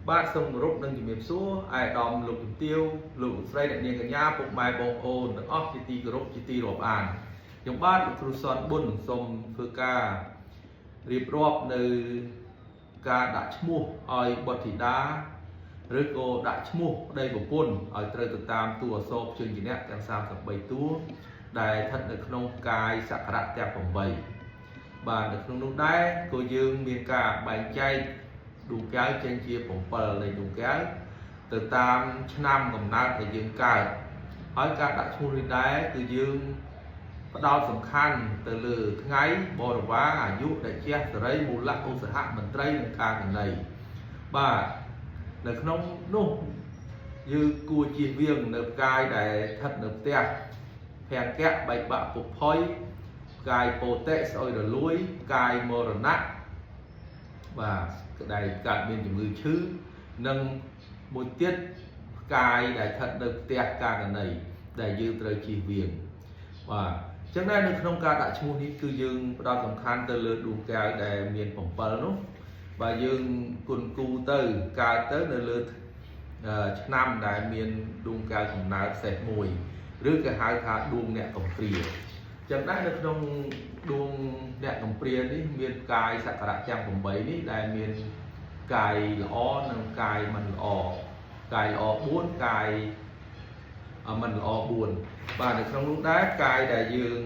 បាទសូមគោរពនិងជំរាបសួរអាយដាមលោកជំទាវលោកស្រីអ្នកនាងកញ្ញាពុកម៉ែបងប្អូនទាំងអស់ជាទីគោរពជាទីរាប់អានខ្ញុំបាទលោកគ្រូសនប៊ុនសូមធ្វើការរៀបរាប់នៅការដាក់ឈ្មោះឲ្យបុត្រធីតាឬក៏ដាក់ឈ្មោះប្តីប្រពន្ធឲ្យត្រូវទៅតាមតួអក្សរព្យញ្ជនៈទាំង33តួដែលស្ថិតនៅក្នុងកាយសក្ការៈទាំង8បាទនៅក្នុងនោះដែរក៏យើងមានការបែងចែកដួងកែវចេញជា7នៃដួងកែវទៅតាមឆ្នាំកំណើតដែលយើងកើតហើយការដាក់ឈ្មោះនេះដែរគឺយើងផ្ដោតសំខាន់ទៅលើថ្ងៃបរិវារអាយុដែលជាសរីមូលៈឧស្សាហៈមន្ត្រីនិងការកណីបាទនៅក្នុងនោះយើងគួរជៀសវាងនៅកាយដែលស្ថិតនៅផ្ទះភង្គៈបែកបាក់ពុកផុយកាយពោតិស្អុយរលួយកាយមរណៈបាទដែលកើតមានជំងឺឈឺនិងមួយទៀតកាយដែលស្ថិតនៅផ្ទះការកណីដែលយើងត្រូវជៀសវាងបាទអញ្ចឹងដែរនៅក្នុងការដាក់ឈ្មោះនេះគឺយើងផ្ដោតសំខាន់ទៅលើដួងកែវដែលមាន7នោះបាទយើងគុណគូទៅកើតទៅនៅលើឆ្នាំដែលមានដួងកែវកំណើតសេះមួយឬក៏ហៅថាដួងអ្នកកំព្រាចឹងដែរនៅក្នុងដួងអ្នកកំព្រានេះមានកាយសក្ការៈទាំង8នេះដែលមានកាយល្អនិងកាយមិនល្អកាយល្អ4កាយមិនល្អ4បាទនៅក្នុងនោះដែរកាយដែលយើង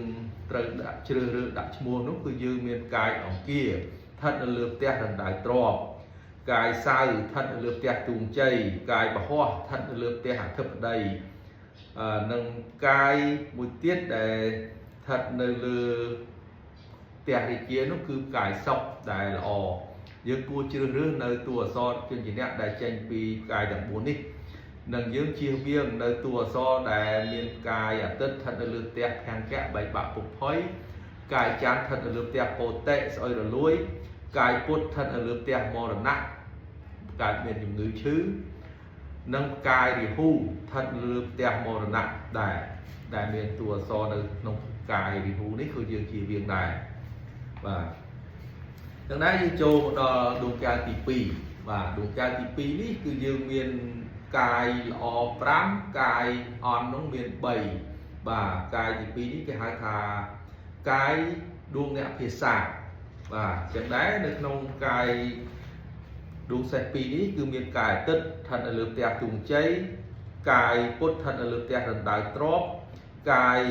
ត្រូវដាក់ជ្រើសរើសដាក់ឈ្មោះនោះគឺយើងមានកាយអង្គាស្ថិតនៅលើផ្ទះដណ្ដៅទ្របកាយសៅស្ថិតនៅលើផ្ទះទូងជ័យកាយពហោះស្ថិតនៅលើផ្ទះអធិបតីនិងកាយមួយទៀតដែលស្ថិតនៅលើផ្ទះរាជានោះគឺកាយសុខដែលល្អយើងគួរជ្រើសរើសនៅតួអក្សរព្យញ្ជនៈដែលចេញពីកាយទាំង4នេះនិងយើងជៀសវាងនៅតួអក្សរដែលមានកាយអាទិត្យស្ថិតនៅលើផ្ទះភង្គៈបែកបាក់ពុកផុយកាយច័ន្ទស្ថិតនៅលើផ្ទះពោតិស្អុយរលួយកាយពុទ្ធស្ថិតនៅលើផ្ទះមរណៈកើតមានជំងឺឈឺនិងកាយរាហូស្ថិតនៅលើផ្ទះមរណៈដែលមានតួអក្សរនៅក្នុងកាយរាហូនេះគឺយើងជៀសវាងដែរបាទទាំងដែរយើងចូលមកដល់ដួងកែវទី2បាទដួងកែវទី2នេះគឺយើងមានកាយល្អ5កាយអន់នោះមាន3បាទកាយទី2នេះគេហៅថាកាយដួងអ្នកភាសាបាទចឹងដែរនៅក្នុងកាយដួងសេះ2នេះគឺមានកាយអាទិត្យស្ថិតនៅលើផ្ទះទូងជ័យកាយពុទ្ធស្ថិតនៅលើផ្ទះដណ្ដៅទ្របកាយ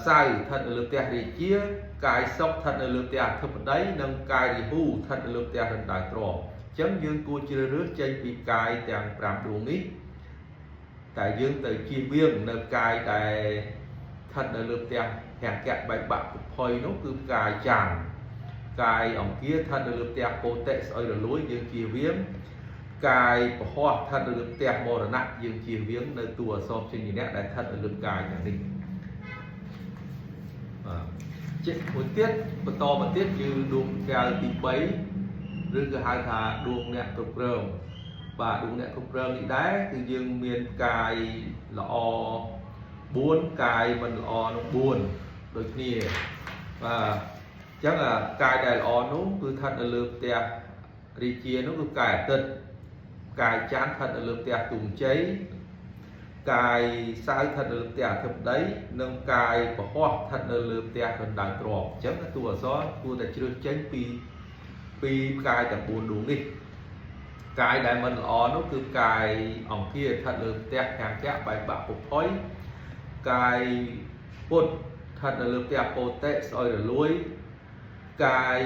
សៅស្ថិតនៅលើផ្ទះរាជាកាយសុខស្ថិតនៅលើផ្ទះអធិបតីនិងកាយរាហូស្ថិតនៅលើផ្ទះដណ្ដៅទ្របអញ្ចឹងយើងគួរជ្រើសរើសចេញពីកាយទាំង5ដួងនេះតែយើងទៅជៀសវាងនៅកាយដែលស្ថិតនៅលើផ្ទះភង្គៈបែកបាក់ពុកផុយនោះគឺកាយច័ន្ទកាយអង្គាស្ថិតនៅលើផ្ទះពោតិស្អុយរលួយយើងជៀសវាងកាយពហោះស្ថិតនៅលើផ្ទះមរណៈយើងជៀសវាងនៅតួអក្សរព្យញ្ជនៈដែលស្ថិតនៅលើកាយទាំងនេះមួយទៀតបន្តមកទៀតគឺដួងកែវទី3ឬក៏ហៅថាដួងអ្នកគ្រប់គ្រងបាទដួងអ្នកគ្រប់គ្រងនេះដែរគឺយើងមានកាយល្អ4កាយមិនល្អនោះ4ដូចគ្នាបាទអញ្ចឹងកាយដែលល្អនោះគឺស្ថិតនៅលើផ្ទះរាជានោះគឺកាយអាទិត្យកាយច័ន្ទស្ថិតនៅលើផ្ទះទូងជ័យកាយសៅស្ថិតនៅលើផ្ទះអធិបតីនិងកាយពហោះស្ថិតនៅលើផ្ទះដណ្ដៅទ្របអញ្ចឹងតួអក្សរគួរតែជ្រើសចេញពីកាយទាំង4ដួងនេះកាយដែលមិនល្អនោះគឺកាយអង្គាស្ថិតលើផ្ទះភង្គៈបែកបាក់ពុកផុយកាយពុទ្ធស្ថិតនៅលើផ្ទះពោតិស្អុយរលួយកាយ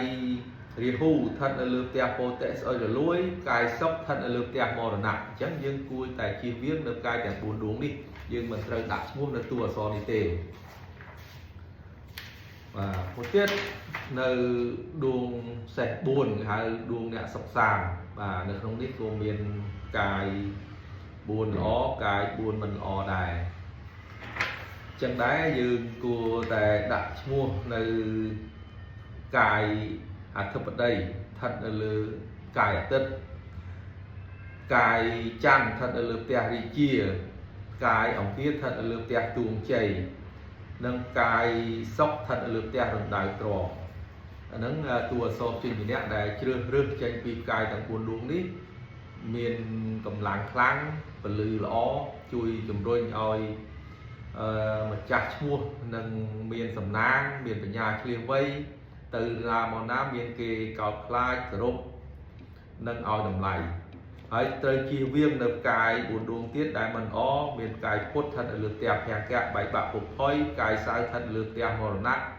រាហូស្ថិតនៅលើផ្ទះពោតិស្អុយរលួយកាយសុខស្ថិតនៅលើផ្ទះមរណៈអញ្ចឹងយើងគួរតែជៀសវាងនៅកាយទាំង4ដួងនេះយើងមិនត្រូវដាក់ឈ្មោះនៅតួអក្សរនេះទេបាទមួយទៀតនៅដួងសេះ4គេហៅដួងអ្នកសិក្សាបាទនៅក្នុងនេះក៏មានកាយ4ល្អកាយ4មិនល្អដែរអញ្ចឹងដែរយើងគួរតែដាក់ឈ្មោះនៅកាយអធិបតីស្ថិតនៅលើកាយអាទិត្យកាយច័ន្ទស្ថិតនៅលើផ្ទះរាជាកាយអង្គាស្ថិតនៅលើផ្ទះទូងជ័យនិងកាយសុខស្ថិតនៅលើផ្ទះដណ្ដៅទ្រប nâng tua so trên cái nét này chưa rước trên pi cài tầng cuốn đuông đi miền cầm làng kháng và lư lõ chui chùm đôi oi mà chặt mua nâng miền sầm nang miền bờ nhà chia vây từ là món ná miền kề cào khai rộp nâng oi đầm lầy ấy tới chia viêm nợ cài buồn đuông tiết đại mình ó miền cài phốt thân ở lượt tẹp hàng kẹt bảy bạc phục thoi cài sai thân lượt tẹp màu nát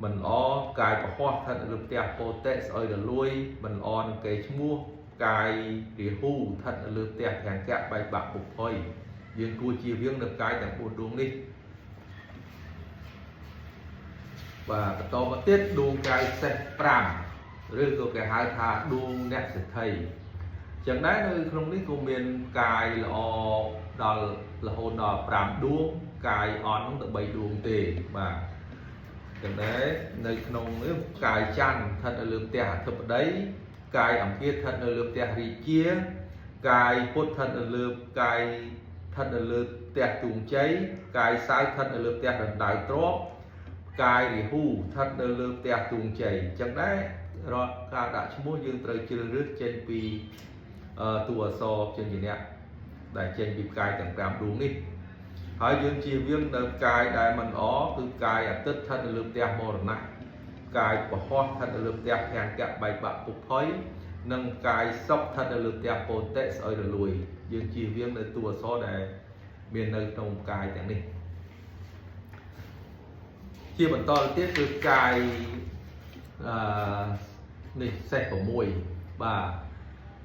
mình ó cài có hoa thân lượt tẹp potes ơi là lui mình on cái mua cài để hù thân lượt tẹp hàng kẹt bảy bạc phục thoi viên cua chia viêm nợ cài chẳng buồn đuông đi và to mà tiết đuông cài xe pram rồi có cái hai thà đuông nét sẽ thầy chẳng đấy nơi không biết cùng miền cài là hồn đò pram đuông cài on được bảy đuông tề mà chẳng đấy nơi không nếu cài chăn thân ở lượt tẻ thập đấy cài ẩm kia thân ở lượt tẻ rì chia cài phốt thân ở lượt cài thân ở lượt tẻ trùng cháy cài sai thân ở lượt tẻ đần đại tróp cài thì hù thân ở lượt tẻ trùng chảy chẳng đấy rồi cả đã mua dương trời chưa rước trên pi tua so trên gì nè đại trên bị cài chẳng làm đúng đi hỏi dương chia viên đơn cài đại mình ó từ cài ở tất thân lượm tè mồ nặng cài của hoa thân lượm tè hàng kẹt bài bạc phục thói nâng cài sóc thân lượm tè potes ở lùi dương chia viên nơi tua so để miền nơi trong cài chẳng đi chia bản to tiếp từ cài này xe của mùi và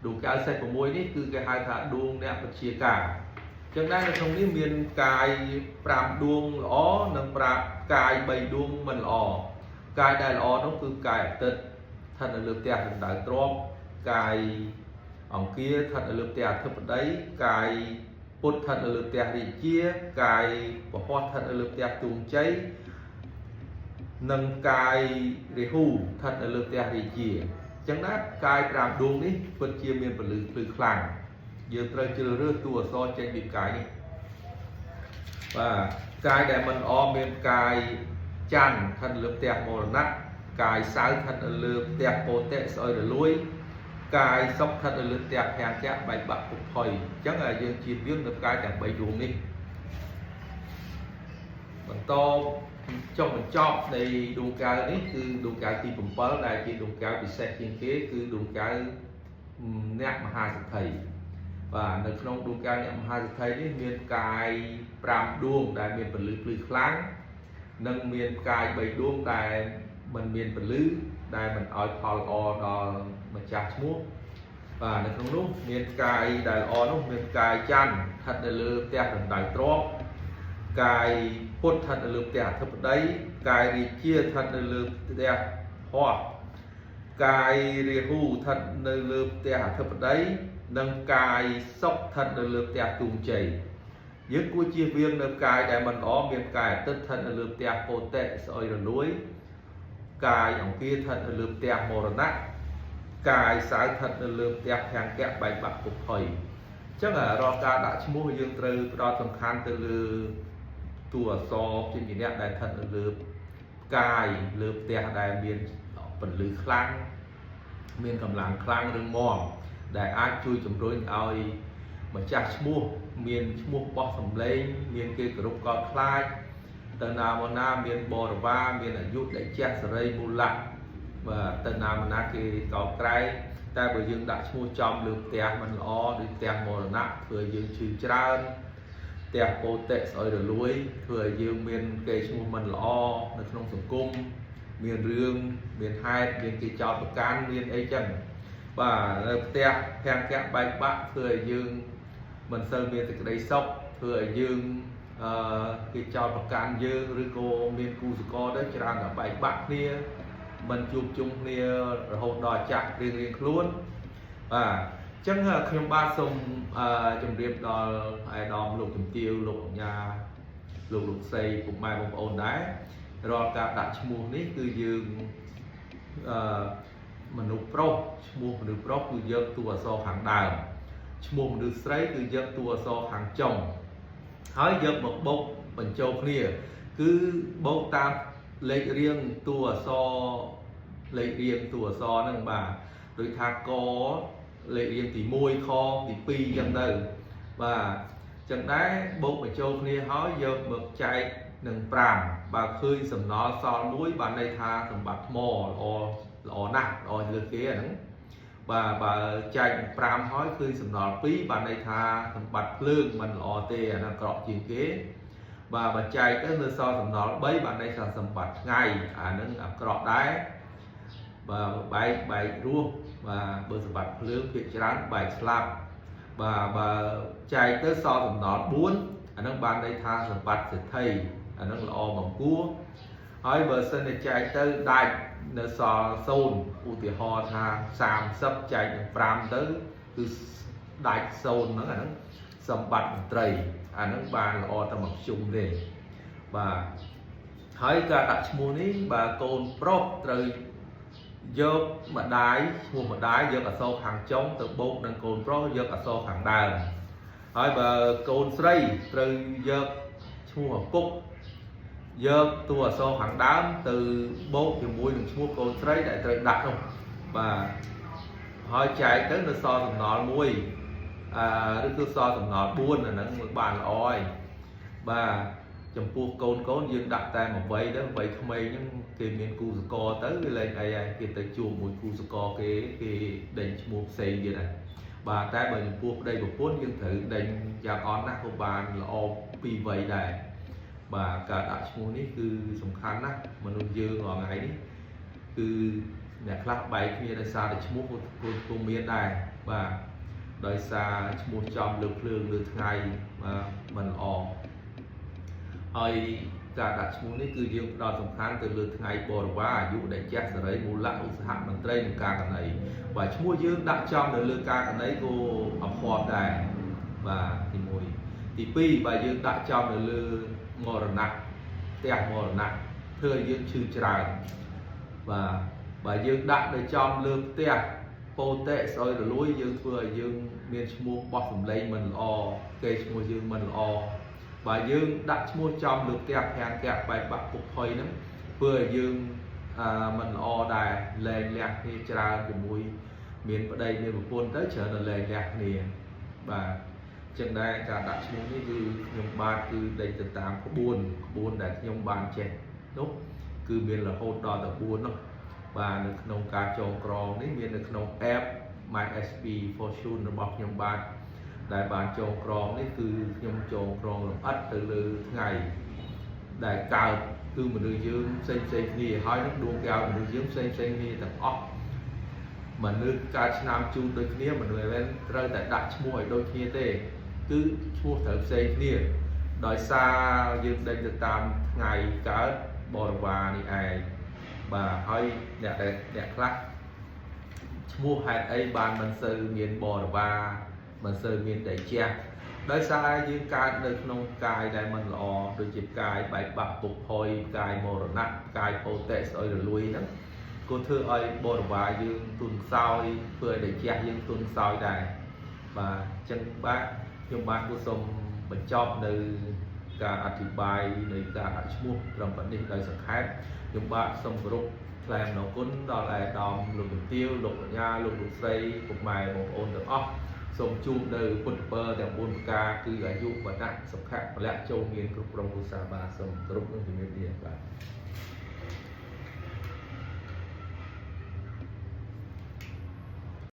đủ cái xe của môi ní cứ cái hai thả đuông đẹp và chia cả chẳng đây là trong cái miền cài pram đuông ó nâng pram cài bầy đuông mình lò cài đại lò nó cứ cài tật thân là lượt tè thành đại trộm cài ổng kia thân là lượt tè thấp đấy cài bột thân là lượt tè đi chia cài bỏ hoa thân là lượt tè tung cháy nâng cài để hù thân là lượt tè đi chia chẳng đát cài pram đuông ní phân chia miền phần lư khlang giờ trời chưa rước tua so trên bị cái này và cài để mình o miền cài chăn thân lượm tẹp mồ nát cài sái thân lượm tẹp pote soi rồi lui cài sóc thân lượm tẹp hàng chạm bảy bạc phục hồi chắc là dương chỉ viết được cài chẳng bảy đuông đi mình to trong mình chọn đây đuông cài đấy cứ đuông cài thì cũng có lại chỉ đuông cài bị xe trên kế cứ đuông cài nét mà hai thầy và nơi trong đuông cài nét mà hai thầy đấy miền cài pram đuông đại miền phần lư kháng nâng miền cài bảy đuông đại mình miền phần lư đại mình ở thò o đò mà chặt múa và nơi trong lúc miền cài đại o nó miền cài chăn thật là lư tè thành đại trộm cài phốt thân lượm tè thấp đấy cài đi chia thân lượm tè hoa cài đi hù thân lượm tè thấp đấy nâng cài sóc thân lượm tè tung chảy dưới cuối chia viên nâng cài đại mình ó miền cài tất thân lượm tè pote soi rồi núi cài ở kia thân lượm tè mồ nát cài sái thân lượm tè hàng kẹt bảy bạc phục hồi chắc là do ca đã mua dương từ đó tầm khăn từ tua so trên cái nét đại thân lượm cài lượm tè đại miền phần lư khlang miền cầm làng khlang rừng mòn đại ai chui chấm rối ao mà chặt mua miền mua bò sầm lên miền kia group con khai tờ nào mà na miền bò va miền ở dút để chặt sợi mù lạ và tờ nào mà na kia có cái ta bởi dương đã mua trong lượm tè mình lo đi tè mồ nặng rồi dương trừ trơn tè pote soi rồi lúi thừa dương miền cây mua mình lo nó không sủng cung miền rương miền hai miền cây chó bạc can miền ấy chân và tè hàng kẹt bạch bạc thừa dương mình sơn miền từ đây sóc thừa dương cây chó bạc can dương rư cô miền cu sù co đấy cho ở bạch bạc nia mình chụp chung nia hột đỏ chặt riêng riêng luôn và chẳng khi ba sông trong đêm đó ai đom lục chùm tiêu lục nhà lục xây cùng mai bông ồn đá rồi cả đặt mua nít cứ dương mình nụ pro mua mình pro cứ dương tua so hàng đào mua mình được sấy cứ dương tua so hàng chồng hỏi dương một bông mình châu kia cứ bông tam lấy riêng tua so លេខរៀងតួអក្សរហ្នឹងបាទដូចថាកលេខរៀងទី1ខទី2ចឹងទៅបាទចឹងដែរបូកបញ្ចូលគ្នាហើយយកមកចែកនឹង5បើឃើញសំណល់សល់1បានន័យថាសម្បត្តិថ្មល្អណាស់ល្អលើសគេអាហ្នឹងបាទបើចែកនឹង5ហើយឃើញសំណល់2បានន័យថាសម្បត្តិភ្លើងមិនល្អទេអាហ្នឹងអាក្រក់ជាងគេបាទបើចែកទៅនៅសល់សំណល់3បានន័យថាសម្បត្តិថ្ងៃអាហ្នឹងអាក្រក់ដែរបាទបែករស់បាទបើសម្បត្តិភ្លើងភាគច្រើនបែកស្លាប់បាទបើចែកទៅសល់សំណល់4អាហ្នឹងបានន័យថាសម្បត្តិសេដ្ឋីអាហ្នឹងល្អបំគួរហើយបើសិនតែចែកទៅដាច់នៅសល់0ឧទាហរណ៍ថា30ចែកនឹង5ទៅគឺដាច់0ហ្នឹងអាហ្នឹងសម្បត្តិមន្ត្រីអាហ្នឹងបានល្អតែមកជុំទេបាទហើយការដាក់ឈ្មោះនេះបើកូនប្រុសត្រូវយកម្ដាយឈ្មោះម្ដាយយកអក្សរខាងចុងទៅបូកនឹងកូនប្រុសយកអក្សរខាងដើមហើយបើកូនស្រីត្រូវយកឈ្មោះឪពុកយកតួអក្សរខាងដើមទៅបូកជាមួយនឹងឈ្មោះកូនស្រីដែលត្រូវដាក់នោះបាទហើយចែកទៅនៅសល់សំណល់1ឬគឺសល់សំណល់4អាហ្នឹងមើលបានល្អហើយបាទចំពោះកូនយើងដាក់តែ8ទៅ8ក្មេងហ្នឹងគេមានគូសកលទៅវាលែងអីហើយគេទៅជួបមួយគូសកលគេដេញឈ្មោះផ្សេងទៀតហើយបាទតែបើចំពោះប្តីប្រពន្ធយើងត្រូវដេញយ៉ាងអន់ណាស់ក៏បានល្អពីរវ័យដែរបាទការដាក់ឈ្មោះនេះគឺសំខាន់ណាស់មនុស្សយើងរាល់ថ្ងៃនេះគឺអ្នកខ្លះបែកគ្នាដោយសារតែឈ្មោះក៏មានដែរបាទដោយសារឈ្មោះចំលើភ្លើងលើថ្ងៃបាទមិនល្អហើយការដាក់ឈ្មោះនេះគឺយើងផ្ដោតសំខាន់ទៅលើថ្ងៃបរិវារអាយុដែលចាស់សេរីមូលៈឧស្សាហមន្ត្រីនិងការកណីបាទឈ្មោះយើងដាក់ចំនៅលើការកណីក៏អភ័ព្វដែរបាទទី1ទី2បើយើងដាក់ចំនៅលើមរណៈផ្ទះមរណៈធ្វើឲ្យយើងឈឺច្រើនបាទបើយើងដាក់នៅចំលើផ្ទះពោតេស្អុយរលួយយើងធ្វើឲ្យយើងមានឈ្មោះបោះសម្លេងមិនល្អគេឈ្មោះយើងមិនល្អបើយើងដាក់ឈ្មោះចំលើផ្ទះភាំងកាក់បែកបាក់ពុកផុយហ្នឹងធ្វើឲ្យយើងមិនល្អដែរលែងលះគ្នាច្រើនជាមួយមានប្តីមានប្រពន្ធទៅច្រើនតែលែងលះគ្នាបាទចឹងដែរការដាក់ឈ្មោះនេះគឺខ្ញុំបាទគឺដេញទៅតាមក្បួនដែលខ្ញុំបានចេះនោះគឺមានរហូតដល់ទៅ4នោះបាទនៅក្នុងការចងក្រងនេះមាននៅក្នុង app MySP Fortune របស់ខ្ញុំបាទដែលបានចងក្រងនេះគឺខ្ញុំចងក្រងលម្អិតទៅលើថ្ងៃដែលកើតគឺមនុស្សយើងផ្សេងគ្នាហើយនឹងដួងកែវមនុស្សយើងផ្សេងគ្នាទាំងអស់មនុស្សកើតឆ្នាំជូនដូចគ្នាមនុស្សមិនត្រូវតែដាក់ឈ្មោះឲ្យដូចគ្នាទេគឺឈ្មោះត្រូវផ្សេងគ្នាដោយសារយើងដេញទៅតាមថ្ងៃកើតបរិវារនេះឯងបាទហើយអ្នកខ្លះឈ្មោះហេតុអីបានមិនសូវមានបរិវារមិនសូវមានតែជាដោយសារយើងកើតនៅក្នុងកាយដែលមិនល្អដូចជាកាយបែកបាក់ពុកផុយកាយមរណៈកាយពោតេស្អុយរលួយហ្នឹងក៏ធ្វើឲ្យបរិវារយើងទុនខ្សោយធ្វើឲ្យតែជាយើងទុនខ្សោយដែរបាទអញ្ចឹងបាទខ្ញុំបាទគូសូមបញ្ចប់នៅការអធិប្បាយនៃការដាក់ឈ្មោះត្រឹមប៉ុណ្នេះដោយសង្ខេបខ្ញុំបាទសូមគោរពថ្លែងអំណរគុណដល់អាដាមលោកជំទាវលោកកញ្ញាលោកស្រីពុកម៉ែបងប្អូនទាំងអស់សូមជួបនៅពុទ្ធពរទាំង4ប្រការគឺអាយុវណ្ណៈសុខៈពលៈចូលមានគ្រប់ក្រុមគ្រួសារបាទសូមគោរពនិងជំរាបលាបាទ